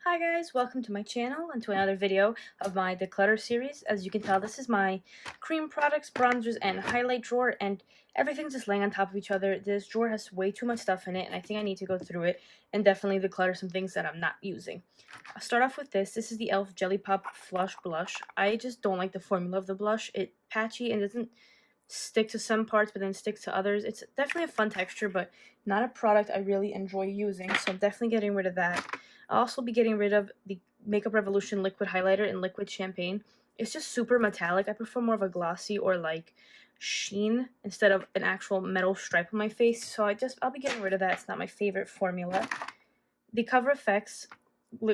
Hi guys, welcome to my channel and to another video of my Declutter series. As you can tell, this is my cream products, bronzers, and highlight drawer, and everything's just laying on top of each other. This drawer has way too much stuff in it, and I think I need to go through it and definitely declutter some things that I'm not using. I'll start off with this. This is the e.l.f. Jelly Pop Flush Blush. I just don't like the formula of the blush. It's patchy and doesn't stick to some parts but then sticks to others. It's definitely a fun texture, but not a product I really enjoy using, so I'm definitely getting rid of that. I'll also be getting rid of the Makeup Revolution liquid highlighter in liquid champagne. It's just super metallic. I prefer more of a glossy or like sheen instead of an actual metal stripe on my face, so I'll be getting rid of that. It's not my favorite formula. The Cover FX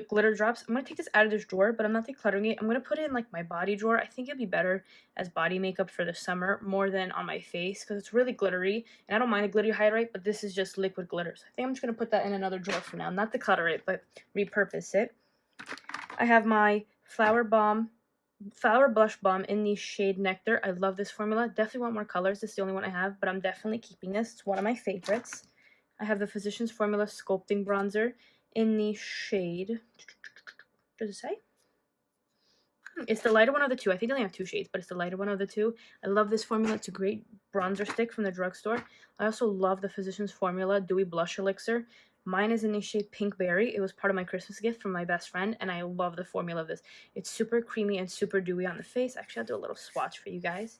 glitter drops. I'm going to take this out of this drawer, but I'm not decluttering it. I'm going to put it in like my body drawer. I think it'd be better as body makeup for the summer more than on my face because it's really glittery, and I don't mind a glittery highlight, but this is just liquid glitter. So I think I'm just going to put that in another drawer for now. Not declutter it, but repurpose it. I have my Flower Blush Balm in the shade Nectar. I love this formula. Definitely want more colors. This is the only one I have, but I'm definitely keeping this. It's one of my favorites. I have the Physicians Formula Sculpting Bronzer in the shade, does it say? It's the lighter one of the two. I think they only have two shades, but it's the lighter one of the two. I love this formula. It's a great bronzer stick from the drugstore. I also love the Physicians Formula Dewy Blush Elixir. Mine is in the shade Pink Berry. It was part of my Christmas gift from my best friend, and I love the formula of this. It's super creamy and super dewy on the face. Actually, I'll do a little swatch for you guys.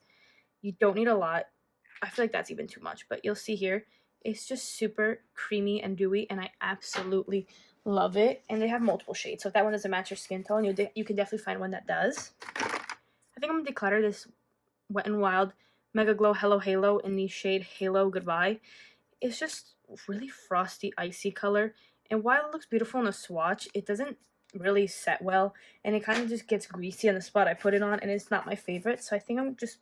You don't need a lot. I feel like that's even too much, but you'll see here. It's just super creamy and dewy, and I absolutely love it. And they have multiple shades, so if that one doesn't match your skin tone, you can definitely find one that does. I think I'm going to declutter this Wet n Wild Mega Glow Hello Halo in the shade Halo Goodbye. It's just really frosty, icy color, and while it looks beautiful in the swatch, it doesn't really set well, and it kind of just gets greasy on the spot I put it on, and it's not my favorite, so I think I'm just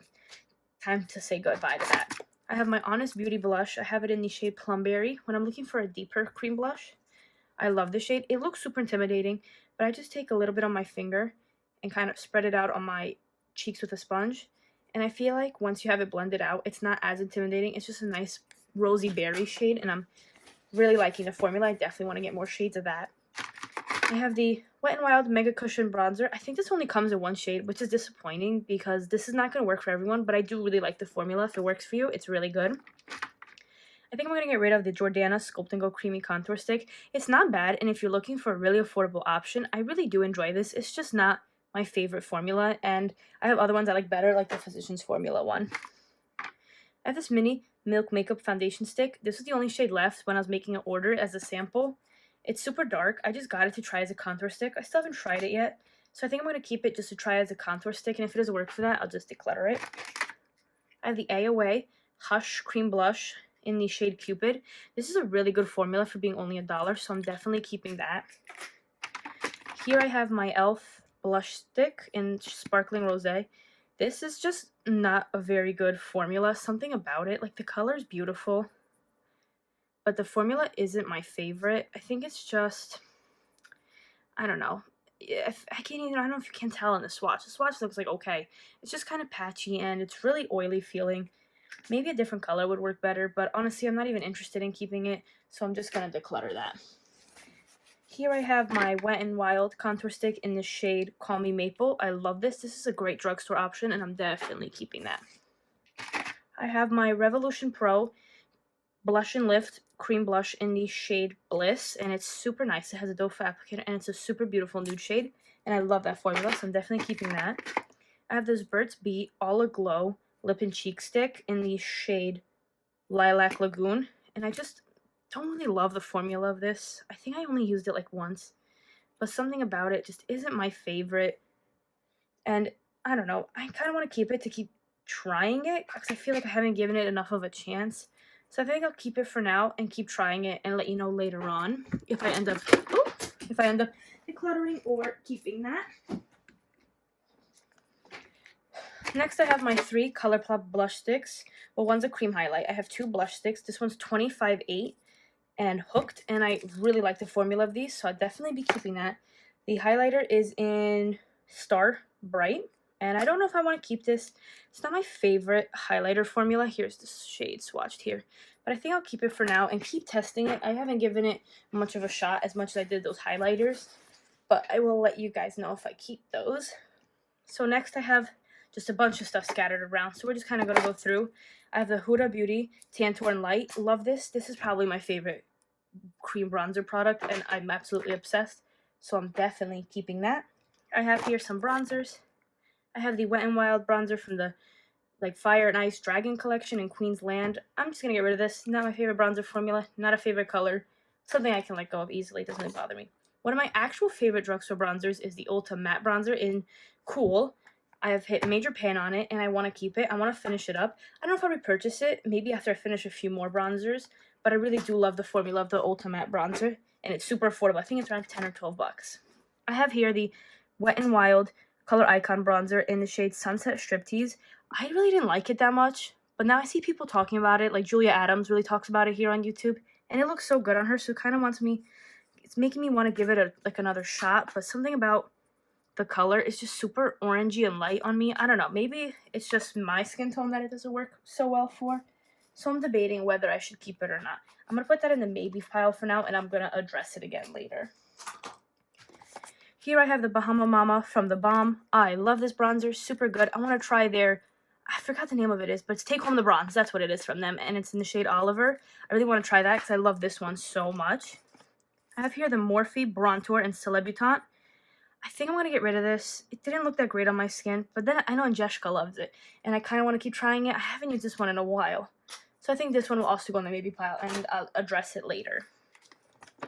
time to say goodbye to that. I have my Honest Beauty blush. I have it in the shade Plumberry. When I'm looking for a deeper cream blush, I love the shade. It looks super intimidating, but I just take a little bit on my finger and kind of spread it out on my cheeks with a sponge. And I feel like once you have it blended out, it's not as intimidating. It's just a nice rosy berry shade, and I'm really liking the formula. I definitely want to get more shades of that. I have the Wet n Wild Mega Cushion Bronzer. I think this only comes in one shade, which is disappointing because this is not going to work for everyone, but I do really like the formula. If it works for you, it's really good. I think I'm going to get rid of the Jordana Sculpt and Go Creamy Contour Stick. It's not bad, and if you're looking for a really affordable option, I really do enjoy this. It's just not my favorite formula, and I have other ones I like better, like the Physicians Formula one. I have this mini Milk Makeup Foundation Stick. This was the only shade left when I was making an order as a sample. It's super dark. I just got it to try as a contour stick. I still haven't tried it yet, so I think I'm going to keep it just to try as a contour stick, and if it doesn't work for that, I'll just declutter it. I have the AOA Hush Cream Blush in the shade Cupid. This is a really good formula for being only $1, so I'm definitely keeping that. Here I have my e.l.f. blush stick in Sparkling Rosé. This is just not a very good formula. Something about it, like the color is beautiful, but the formula isn't my favorite. I think it's just, I don't know. I don't know if you can tell in the swatch. The swatch looks like okay. It's just kind of patchy and it's really oily feeling. Maybe a different color would work better, but honestly, I'm not even interested in keeping it, so I'm just going to declutter that. Here I have my Wet n Wild contour stick in the shade Call Me Maple. I love this. This is a great drugstore option, and I'm definitely keeping that. I have my Revolution Pro Blush and Lift Cream Blush in the shade Bliss, and it's super nice. It has a doe foot applicator, and it's a super beautiful nude shade, and I love that formula, so I'm definitely keeping that. I have this Burt's Bees All Aglow Lip and Cheek Stick in the shade Lilac Lagoon, and I just don't really love the formula of this. I think I only used it like once, but something about it just isn't my favorite, and I don't know. I kind of want to keep it to keep trying it because I feel like I haven't given it enough of a chance. So I think I'll keep it for now and keep trying it and let you know later on if I end up decluttering or keeping that. Next, I have my 3 ColourPop blush sticks. Well, one's a cream highlight. I have 2 blush sticks. This one's 25.8 and Hooked, and I really like the formula of these, so I'll definitely be keeping that. The highlighter is in Star Bright, and I don't know if I want to keep this. It's not my favorite highlighter formula. Here's the shade swatched here, but I think I'll keep it for now and keep testing it. I haven't given it much of a shot as much as I did those highlighters, but I will let you guys know if I keep those. So next I have just a bunch of stuff scattered around, so we're just kind of going to go through. I have the Huda Beauty Tantour Light. Love this. This is probably my favorite cream bronzer product, and I'm absolutely obsessed, so I'm definitely keeping that. I have here some bronzers. I have the Wet n Wild bronzer from the Fire and Ice Dragon collection in Queensland. I'm just going to get rid of this. Not my favorite bronzer formula, not a favorite color. Something I can let go of easily. It doesn't really bother me. One of my actual favorite drugstore bronzers is the Ulta Matte Bronzer in Cool. I have hit major pan on it, and I want to keep it. I want to finish it up. I don't know if I'll repurchase it, maybe after I finish a few more bronzers, but I really do love the formula of the Ulta Matte Bronzer, and it's super affordable. I think it's around 10 or 12 bucks. I have here the Wet n Wild Color Icon Bronzer in the shade Sunset Striptease. I really didn't like it that much, but now I see people talking about it, like Julia Adams really talks about it here on YouTube, and it looks so good on her, so it kind of it's making me want to give it another shot, but something about the color is just super orangey and light on me. I don't know, maybe it's just my skin tone that it doesn't work so well for, so I'm debating whether I should keep it or not. I'm going to put that in the maybe pile for now, and I'm going to address it again later. Here I have the Bahama Mama from The Balm. I love this bronzer, super good. I want to try I forgot the name of it but it's Take Home the Bronze. That's what it is from them, and it's in the shade Oliver. I really want to try that because I love this one so much. I have here the Morphe Bronzer in Celebutant. I think I'm going to get rid of this. It didn't look that great on my skin, but then I know Angelica loves it, and I kind of want to keep trying it. I haven't used this one in a while, so I think this one will also go in the maybe pile, and I'll address it later. I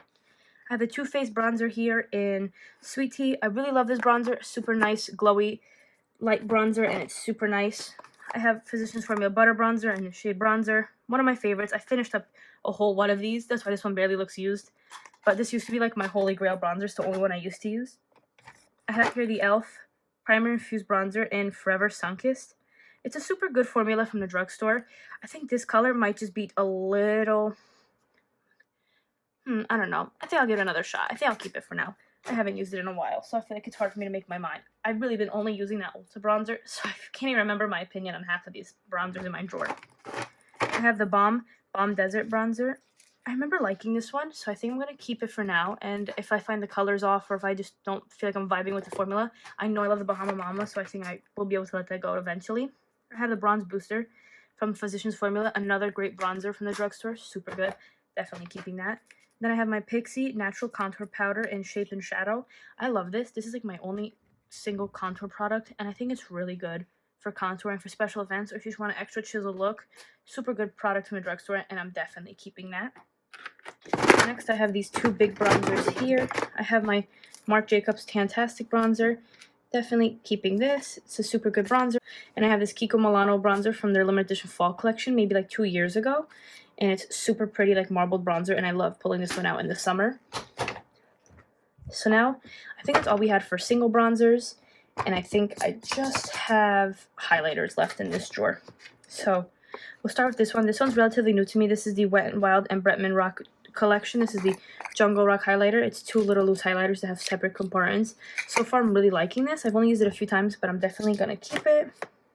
have the Too Faced bronzer here in Sweet Tea. I really love this bronzer. Super nice, glowy, light bronzer, and it's super nice. I have Physicians Formula Butter Bronzer in the shade Bronzer. One of my favorites. I finished up a whole one of these. That's why this one barely looks used. But this used to be like my holy grail bronzer. It's the only one I used to use. I have here the e.l.f. Primer Infused Bronzer in Forever Sunkissed. It's a super good formula from the drugstore. I think this color might just be a little... I don't know. I think I'll give it another shot. I think I'll keep it for now. I haven't used it in a while, so I feel like it's hard for me to make my mind. I've really been only using that Ulta bronzer, so I can't even remember my opinion on half of these bronzers in my drawer. I have the Balm Desert Bronzer. I remember liking this one, so I think I'm going to keep it for now, and if I find the colors off, or if I just don't feel like I'm vibing with the formula, I know I love the Bahama Mama, so I think I will be able to let that go eventually. I have the Bronze Booster from Physicians Formula, another great bronzer from the drugstore, super good, definitely keeping that. Then I have my Pixi Natural Contour Powder in Shape and Shadow. I love this. This is like my only single contour product, and I think it's really good for contouring for special events, or if you just want an extra chiseled look. Super good product from the drugstore, and I'm definitely keeping that. Next, I have these two big bronzers here. I have my Marc Jacobs Tantastic Bronzer. Definitely keeping this. It's a super good bronzer. And I have this Kiko Milano bronzer from their limited edition fall collection, maybe like 2 years ago. And it's super pretty, like marbled bronzer, and I love pulling this one out in the summer. So now, I think that's all we had for single bronzers, and I think I just have highlighters left in this drawer. So we'll start with this one. This one's relatively new to me. This is the Wet n Wild and Bretman Rock collection. This is the Jungle Rock highlighter. It's 2 little loose highlighters that have separate compartments. So far, I'm really liking this. I've only used it a few times, but I'm definitely going to keep it.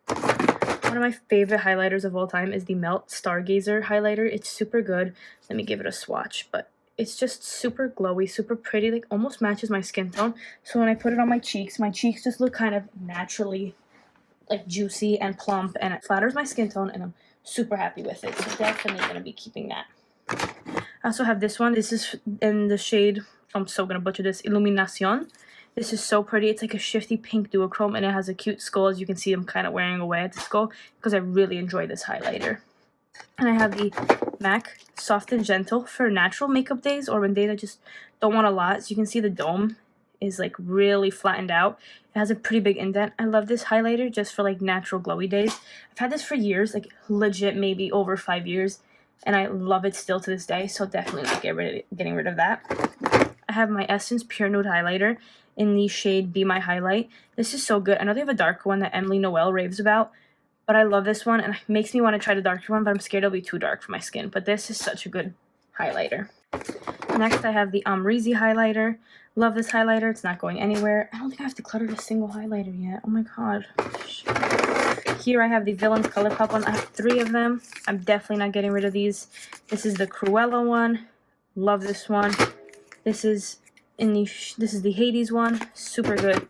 One of my favorite highlighters of all time is the Melt Stargazer highlighter. It's super good. Let me give it a swatch, but it's just super glowy, super pretty, like almost matches my skin tone. So when I put it on my cheeks just look kind of naturally like juicy and plump, and it flatters my skin tone, and I'm super happy with it. So definitely going to be keeping that. I also have this one. This is in the shade, I'm so going to butcher this, Illuminacion. This is so pretty. It's like a shifty pink duochrome, and it has a cute skull. As you can see, I'm kind of wearing away at the skull because I really enjoy this highlighter. And I have the MAC Soft and Gentle for natural makeup days, or when days I just don't want a lot. So you can see the dome is like really flattened out. It has a pretty big indent. I love this highlighter just for like natural glowy days. I've had this for years, like legit maybe over 5 years, and I love it still to this day. So definitely not getting rid of that. I have my Essence Pure Nude highlighter in the shade Be My Highlight. This is so good. I know they have a darker one that Emily Noel raves about, but I love this one, and it makes me want to try the darker one, but I'm scared it'll be too dark for my skin. But this is such a good highlighter. Next, I have the Amrezy highlighter. Love this highlighter. It's not going anywhere. I don't think I have decluttered a single highlighter yet. Oh my god. Here I have the Villains ColourPop one. I have 3 of them. I'm definitely not getting rid of these. This is the Cruella one. Love this one. This is in the, this is the Hades one, super good.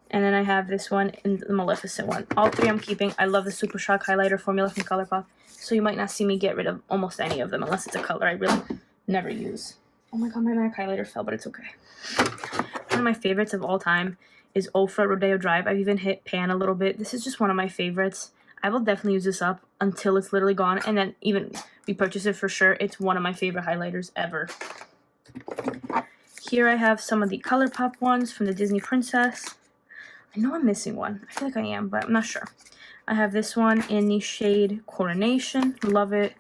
And then I have this one in the Maleficent one. All three I'm keeping. I love the Super Shock highlighter formula from ColourPop, so you might not see me get rid of almost any of them unless it's a color I really never use. Oh my god, my MAC highlighter fell, but it's okay. One of my favorites of all time is Ofra Rodeo Drive. I've even hit pan a little bit. This is just one of my favorites. I will definitely use this up until it's literally gone, and then even repurchase it for sure. It's one of my favorite highlighters ever. Here I have some of the ColourPop ones from the Disney Princess. I know I'm missing one. I feel like I am, but I'm not sure. I have this one in the shade Coronation. Love it.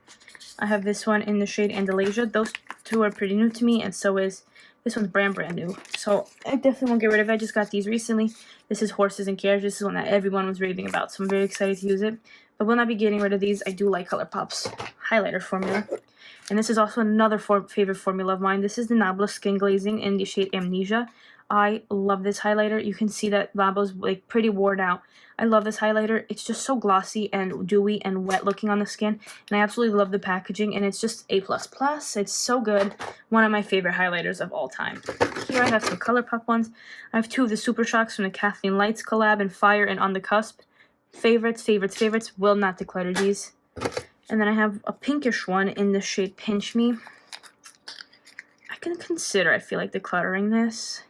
I have this one in the shade Andalasia. Those two are pretty new to me, and so is this one's brand new. So I definitely won't get rid of it. I just got these recently. This is Horses and Carriages. This is one that everyone was raving about, so I'm very excited to use it. But will not be getting rid of these. I do like ColourPop's highlighter formula. And this is also another favorite formula of mine. This is the Nabla Skin Glazing in the shade Amnesia. I love this highlighter. You can see that Nabla's like pretty worn out. I love this highlighter. It's just so glossy and dewy and wet looking on the skin. And I absolutely love the packaging, and it's just A++. It's so good. One of my favorite highlighters of all time. Here I have some ColourPop ones. I have two of the Super Shocks from the Kathleen Lights collab in Fire and On the Cusp. Favorites, favorites, favorites. Will not declutter these. And then I have a pinkish one in the shade Pinch Me. I can consider, I feel like, decluttering this.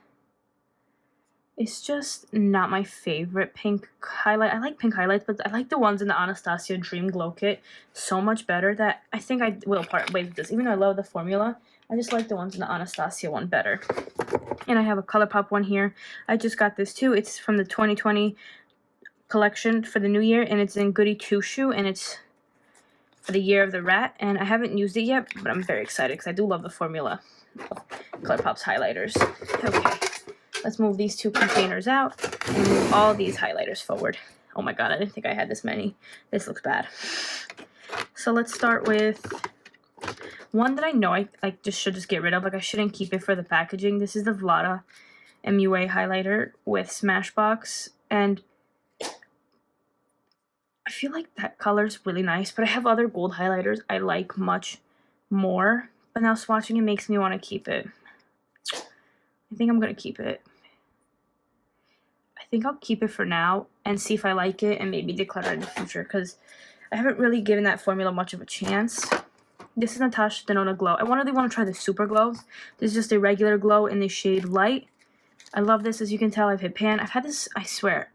It's just not my favorite pink highlight. I like pink highlights, but I like the ones in the Anastasia Dream Glow Kit so much better that I think I will part ways with this. Even though I love the formula, I just like the ones in the Anastasia one better. And I have a ColourPop one here. I just got this too. It's from the 2020 collection for the new year, and it's in Goody Two Shoe, and it's for the Year of the Rat. And I haven't used it yet, but I'm very excited because I do love the formula of ColourPop's highlighters. Okay. Let's move these two containers out and move all these highlighters forward. Oh my god, I didn't think I had this many. This looks bad. So let's start with one that I know I should get rid of. Like, I shouldn't keep it for the packaging. This is the Vlada MUA highlighter with Smashbox. And I feel like that color's really nice, but I have other gold highlighters I like much more. But now swatching it makes me want to keep it. I think I'm going to keep it. I think I'll keep it for now and see if I like it and maybe declutter in the future, because I haven't really given that formula much of a chance. This is Natasha Denona Glow. I really want to try the Super Glows. This is just a regular glow in the shade Light. I love this. As you can tell, I've hit pan. I've had this, I swear,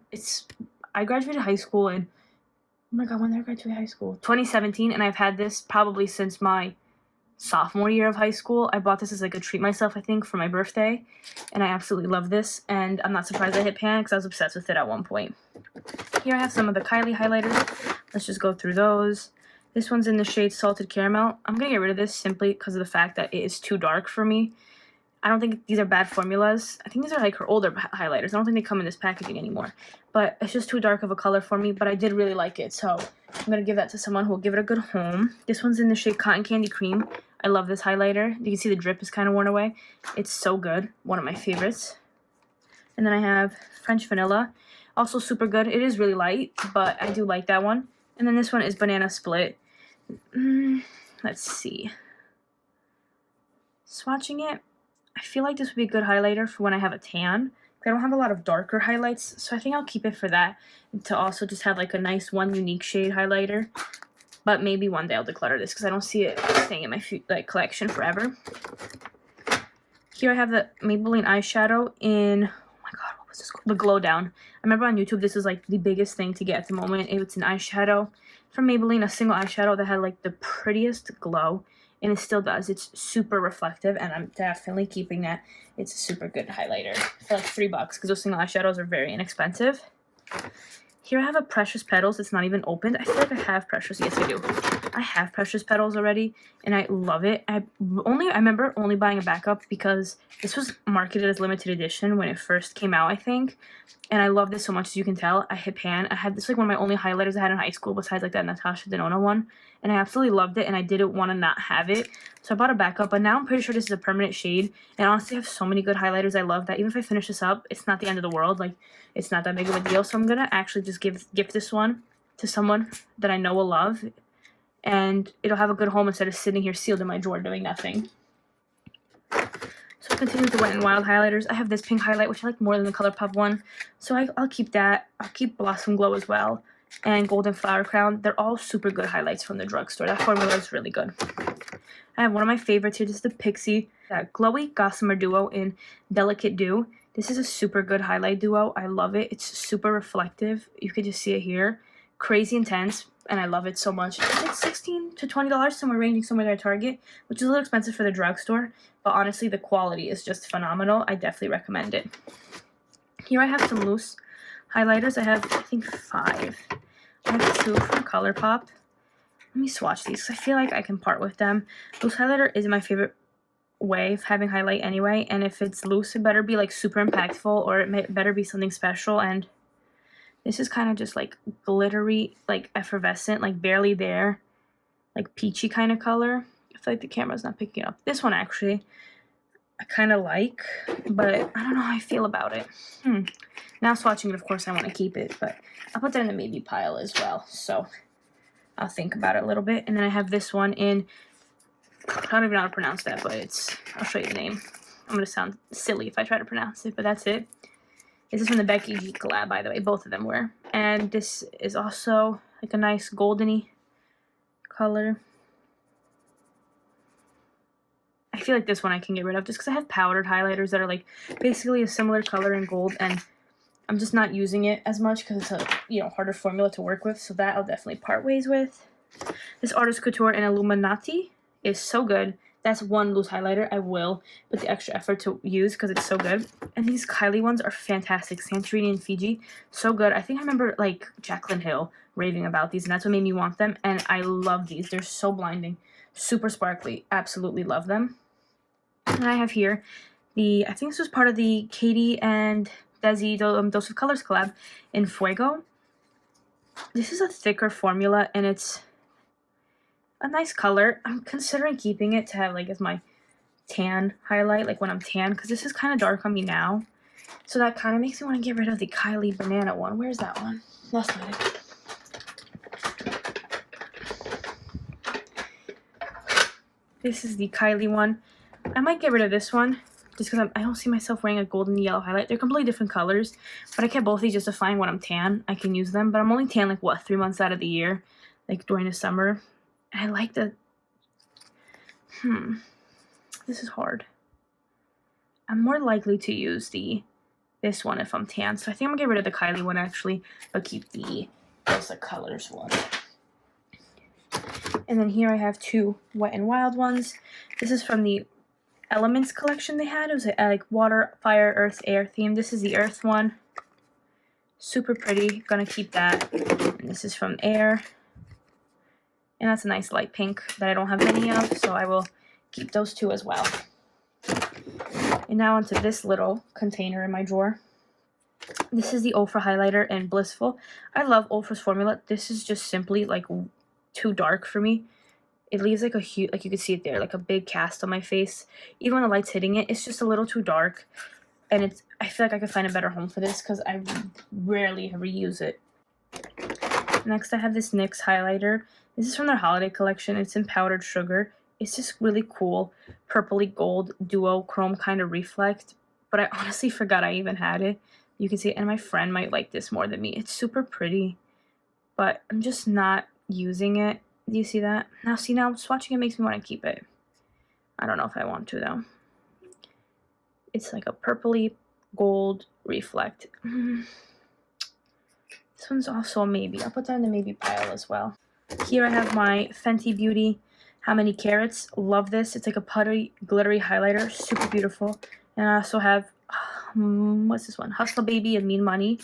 I graduated high school in, oh my god, when did I graduate high school? 2017, and I've had this probably since my sophomore year of high school. I bought this as like a treat myself, I think, for my birthday, and I absolutely love this, and I'm not surprised I hit pan because I was obsessed with it at one point. Here I have some of the Kylie highlighters. Let's just go through those. This one's in the shade Salted Caramel. I'm gonna get rid of this simply because of the fact that it is too dark for me. I don't think these are bad formulas. I think these are like her older highlighters. I don't think they come in this packaging anymore, but it's just too dark of a color for me, but I did really like it, so I'm gonna give that to someone who will give it a good home. This one's in the shade Cotton Candy Cream. I love this highlighter. You can see the drip is kind of worn away. It's so good. One of my favorites. And then I have French Vanilla. Also super good. It is really light, but I do like that one. And then this one is Banana Split. Let's see. Swatching it, I feel like this would be a good highlighter for when I have a tan. I don't have a lot of darker highlights, so I think I'll keep it for that. And to also just have like a nice one unique shade highlighter. But maybe one day I'll declutter this because I don't see it staying in my collection forever. Here I have the Maybelline eyeshadow in, oh my god, what was this called? The Glow Down. I remember on YouTube this was like the biggest thing to get at the moment. It's an eyeshadow from Maybelline, a single eyeshadow that had like the prettiest glow. And it still does. It's super reflective, and I'm definitely keeping that. It's a super good highlighter for like $3 because those single eyeshadows are very inexpensive. Here I have a Precious Petals. It's not even opened. I feel like I have Precious. Yes, I do. I have Precious Petals already, and I love it. I remember only buying a backup because this was marketed as limited edition when it first came out, I think. And I love this so much, as you can tell. I hit pan. I had this like one of my only highlighters I had in high school besides like that Natasha Denona one. And I absolutely loved it, and I didn't want to not have it. So I bought a backup, but now I'm pretty sure this is a permanent shade. And honestly, I have so many good highlighters I love that even if I finish this up, it's not the end of the world. Like, it's not that big of a deal. So I'm going to actually just gift this one to someone that I know will love. And it'll have a good home instead of sitting here sealed in my drawer doing nothing. So continue with the Wet n Wild highlighters. I have this pink highlight, which I like more than the ColourPop one. So I'll keep that. I'll keep Blossom Glow as well. And Golden Flower Crown. They're all super good highlights from the drugstore. That formula is really good. I have one of my favorites here. This is the Pixie, that Glowy Gossamer Duo in Delicate Dew. This is a super good highlight duo. I love it. It's super reflective. You can just see it here. Crazy intense, and I love it so much. It's like $16 to $20, somewhere ranging somewhere there at Target, which is a little expensive for the drugstore, but honestly, the quality is just phenomenal. I definitely recommend it. Here I have some loose highlighters. I have, I think, 5. I have 2 from ColourPop. Let me swatch these because I feel like I can part with them. Loose highlighter is my favorite way of having highlight anyway, and if it's loose, it better be like super impactful, or it better be something special. And this is kind of just like glittery, like effervescent, like barely there, like peachy kind of color. I feel like the camera's not picking it up. This one actually I kind of like, but I don't know how I feel about it. Now swatching it, of course I want to keep it, but I'll put that in the maybe pile as well, so I'll think about it a little bit. And then I have this one in, I don't even know how to pronounce that, but I'll show you the name. I'm going to sound silly if I try to pronounce it, but that's it. This is from the Becky G collab, by the way. Both of them were. And this is also like a nice goldeny color. I feel like this one I can get rid of just because I have powdered highlighters that are like basically a similar color in gold, and I'm just not using it as much because it's a harder formula to work with. So that I'll definitely part ways with. This Artist Couture in Illuminati is so good. That's one loose highlighter I will put the extra effort to use because it's so good. And these Kylie ones are fantastic. Santorini and Fiji. So good. I think I remember like Jaclyn Hill raving about these, and that's what made me want them. And I love these. They're so blinding. Super sparkly. Absolutely love them. And I have here I think this was part of the Katie and Desi Dose of Colors collab in Fuego. This is a thicker formula, and it's a nice color. I'm considering keeping it to have like as my tan highlight, like when I'm tan, because this is kind of dark on me now. So that kind of makes me want to get rid of the Kylie Banana one. Where's that one? That's not it. This is the Kylie one. I might get rid of this one just because I don't see myself wearing a golden yellow highlight. They're completely different colors, but I kept both of these just to find when I'm tan. I can use them, but I'm only tan like, what, 3 months out of the year, like during the summer. And I like the, this is hard. I'm more likely to use this one if I'm tan. So I think I'm gonna get rid of the Kylie one actually, but keep the Dose of Colors one. And then here I have 2 Wet n Wild ones. This is from the Elements collection they had. It was like water, fire, earth, air theme. This is the earth one. Super pretty. Gonna keep that. And this is from Air. And that's a nice light pink that I don't have many of, so I will keep those 2 as well. And now onto this little container in my drawer. This is the Ofra highlighter in Blissful. I love Ofra's formula. This is just simply like too dark for me. It leaves like a huge, like you can see it there, like a big cast on my face. Even when the light's hitting it, it's just a little too dark. And I feel like I could find a better home for this because I rarely reuse it. Next I have this NYX highlighter. This is from their holiday collection. It's in powdered sugar. It's just really cool. Purpley gold duo chrome kind of reflect. But I honestly forgot I even had it. You can see it, and my friend might like this more than me. It's super pretty, but I'm just not using it. Do you see that? Now swatching it makes me want to keep it. I don't know if I want to though. It's like a purpley gold reflect. This one's also a maybe. I'll put that in the maybe pile as well. Here I have my Fenty Beauty How Many Carats. Love this. It's like a putty glittery highlighter. Super beautiful. And I also have, what's this one? Hustle Baby and Mean Money.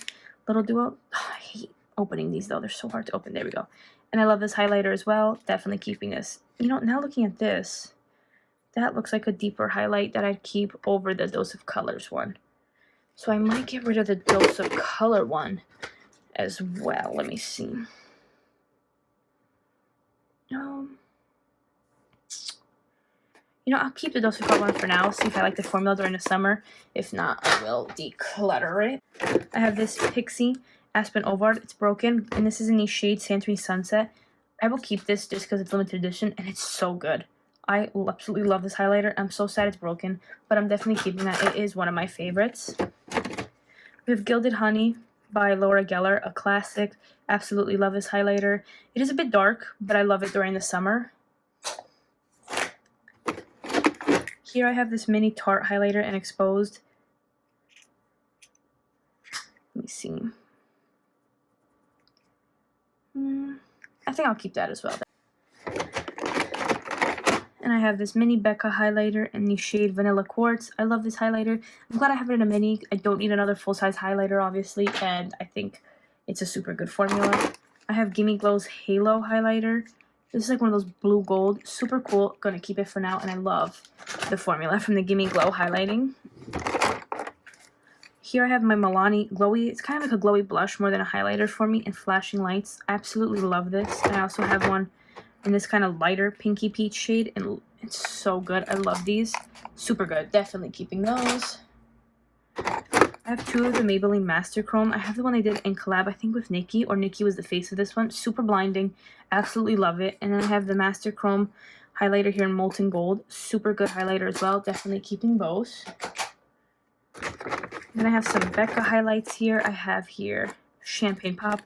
Little duo. Oh, I hate opening these though. They're so hard to open. There we go. And I love this highlighter as well. Definitely keeping this. Now looking at this, that looks like a deeper highlight that I'd keep over the Dose of Colors one. So I might get rid of the Dose of Color one as well. Let me see. I'll keep the Dose of Color one for now. See if I like the formula during the summer. If not, I will declutter it. I have this Pixie Aspen Ovard. It's broken, and this is in the shade Santorini Sunset. I will keep this just because it's limited edition, and it's so good. I absolutely love this highlighter. I'm so sad it's broken, but I'm definitely keeping that. It is one of my favorites. We have Gilded Honey by Laura Geller, a classic. Absolutely love this highlighter. It is a bit dark, but I love it during the summer. Here I have this mini Tarte highlighter in Exposed. Let me see. I think I'll keep that as well. And I have this mini Becca highlighter in the shade Vanilla Quartz. I love this highlighter. I'm glad I have it in a mini. I don't need another full-size highlighter, obviously, and I think it's a super good formula. I have Gimme Glow's Halo highlighter. This is like one of those blue gold. Super cool. Gonna keep it for now, and I love the formula from the Gimme Glow highlighting. Here I have my Milani Glowy. It's kind of like a glowy blush more than a highlighter for me, and Flashing Lights. I absolutely love this. And I also have one in this kind of lighter pinky peach shade, and it's so good. I love these. Super good. Definitely keeping those. I have two of the Maybelline Master Chrome. I have the one I did in collab, I think with Nikki, or Nikki was the face of this one. Super blinding. Absolutely love it. And then I have the Master Chrome highlighter here in Molten Gold. Super good highlighter as well. Definitely keeping those. Then I have some Becca highlights here. I have here Champagne Pop.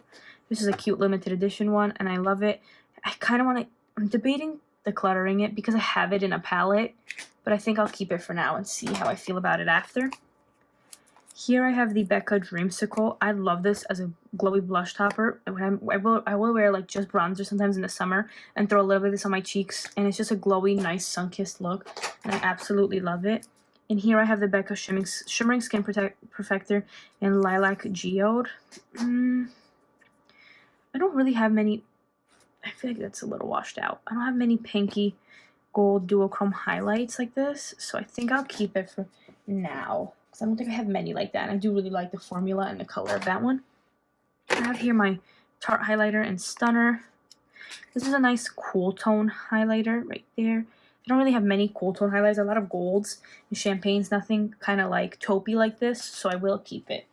This is a cute limited edition one, and I love it. I kind of want to, I'm debating decluttering it because I have it in a palette, but I think I'll keep it for now and see how I feel about it after. Here I have the Becca Dreamsicle. I love this as a glowy blush topper. I will wear like just bronzer sometimes in the summer and throw a little bit of this on my cheeks, and it's just a glowy, nice sun-kissed look, and I absolutely love it. And here I have the Becca Shimmering Skin Perfector in Lilac Geode. I don't really have many. I feel like that's a little washed out. I don't have many pinky gold duochrome highlights like this, so I think I'll keep it for now, because I don't think I have many like that, and I do really like the formula and the color of that one. I have here my Tarte highlighter in Stunner. This is a nice cool tone highlighter right there. I don't really have many cool tone highlights, a lot of golds and champagnes, nothing kind of like taupey like this, so I will keep it.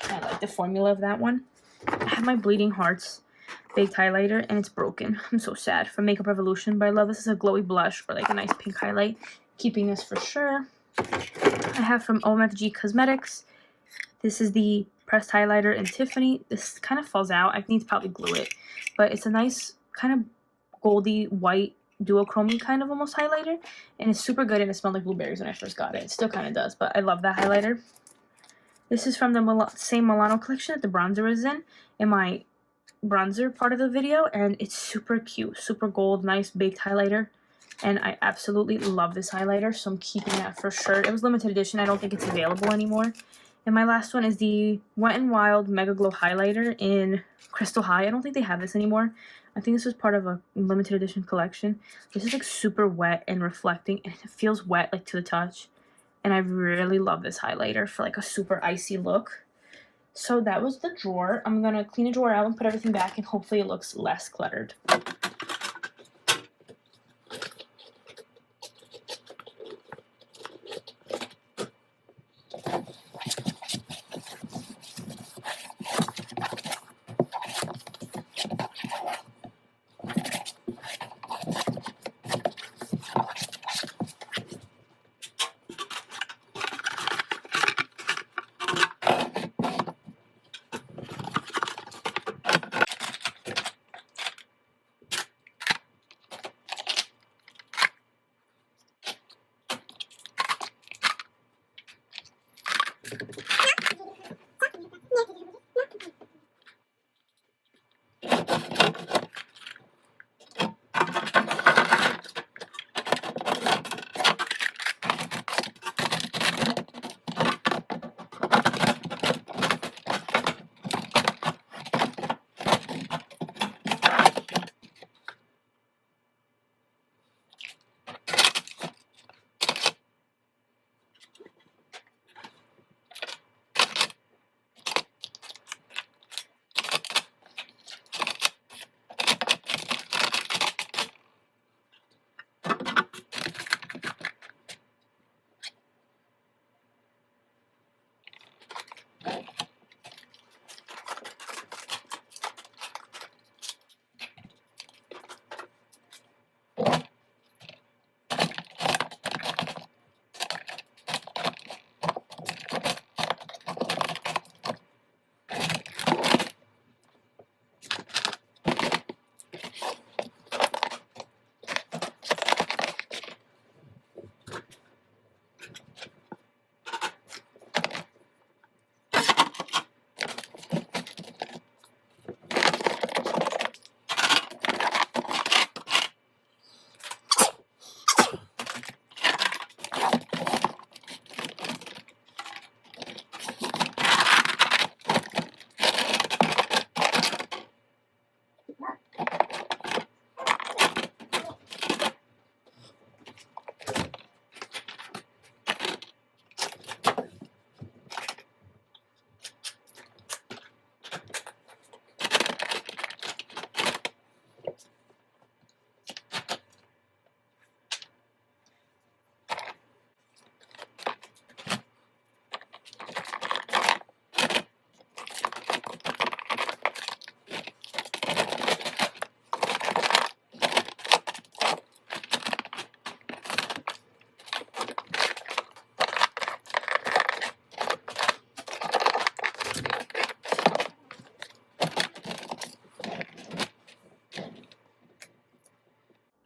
I like the formula of that one. I have my Bleeding Hearts baked highlighter, and it's broken. I'm so sad, from Makeup Revolution, but I love this as a glowy blush or like a nice pink highlight. Keeping this for sure. I have from OMFG Cosmetics. This is the pressed highlighter in Tiffany. This kind of falls out. I need to probably glue it, but it's a nice kind of goldy white duochrome kind of almost highlighter, and it's super good, and it smelled like blueberries when I first got it. It still kind of does, but I love that highlighter. This is from the same Milano collection that the bronzer is in my bronzer part of the video, and it's super cute, super gold, nice baked highlighter, and I absolutely love this highlighter, so I'm keeping that for sure. It was limited edition. I don't think it's available anymore. And my last one is the Wet n Wild Mega Glow highlighter in Crystal High. I don't think they have this anymore. I think this was part of a limited edition collection. This is like super wet and reflecting, and it feels wet like to the touch, and I really love this highlighter for like a super icy look. So that was the drawer. I'm gonna clean the drawer out and put everything back, and hopefully it looks less cluttered.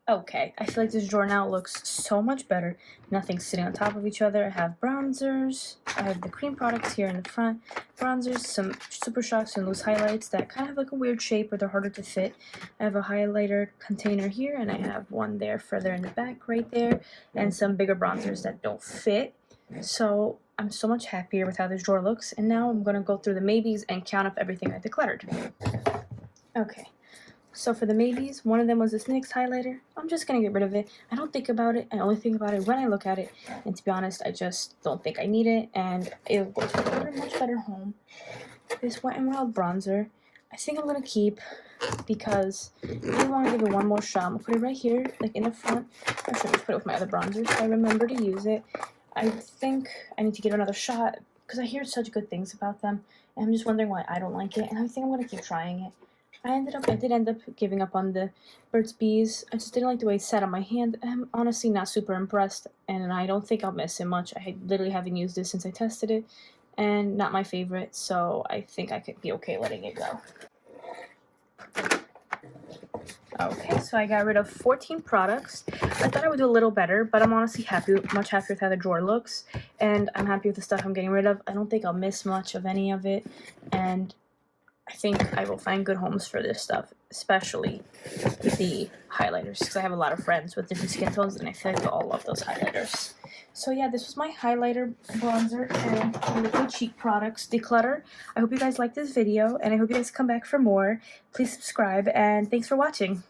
Okay, I feel like this drawer now looks so much better. Nothing's sitting on top of each other. I have bronzers. I have the cream products here in the front. Bronzers, some Super Shocks and loose highlights that kind of have like a weird shape or they're harder to fit. I have a highlighter container here, and I have one there further in the back right there, and some bigger bronzers that don't fit. So I'm so much happier with how this drawer looks, and now I'm going to go through the maybes and count up everything I decluttered. Okay. So for the maybes, one of them was this NYX highlighter. I'm just going to get rid of it. I don't think about it. I only think about it when I look at it. And to be honest, I just don't think I need it. And it'll go to a much better home. This Wet n Wild bronzer, I think I'm going to keep because I really want to give it one more shot. I'm going to put it right here, like in the front. I should just put it with my other bronzers so I remember to use it. I think I need to give it another shot because I hear such good things about them. And I'm just wondering why I don't like it. And I think I'm going to keep trying it. I did end up giving up on the Burt's Bees. I just didn't like the way it sat on my hand. I'm honestly not super impressed, and I don't think I'll miss it much. I literally haven't used this since I tested it, and not my favorite, so I think I could be okay letting it go. Okay, so I got rid of 14 products. I thought I would do a little better, but I'm honestly much happier with how the drawer looks, and I'm happy with the stuff I'm getting rid of. I don't think I'll miss much of any of it, and I think I will find good homes for this stuff, especially the highlighters, because I have a lot of friends with different skin tones, and I feel like they'll all love those highlighters. So yeah, this was my highlighter, bronzer, and liquid cheek products, Declutter. I hope you guys liked this video, and I hope you guys come back for more. Please subscribe, and thanks for watching.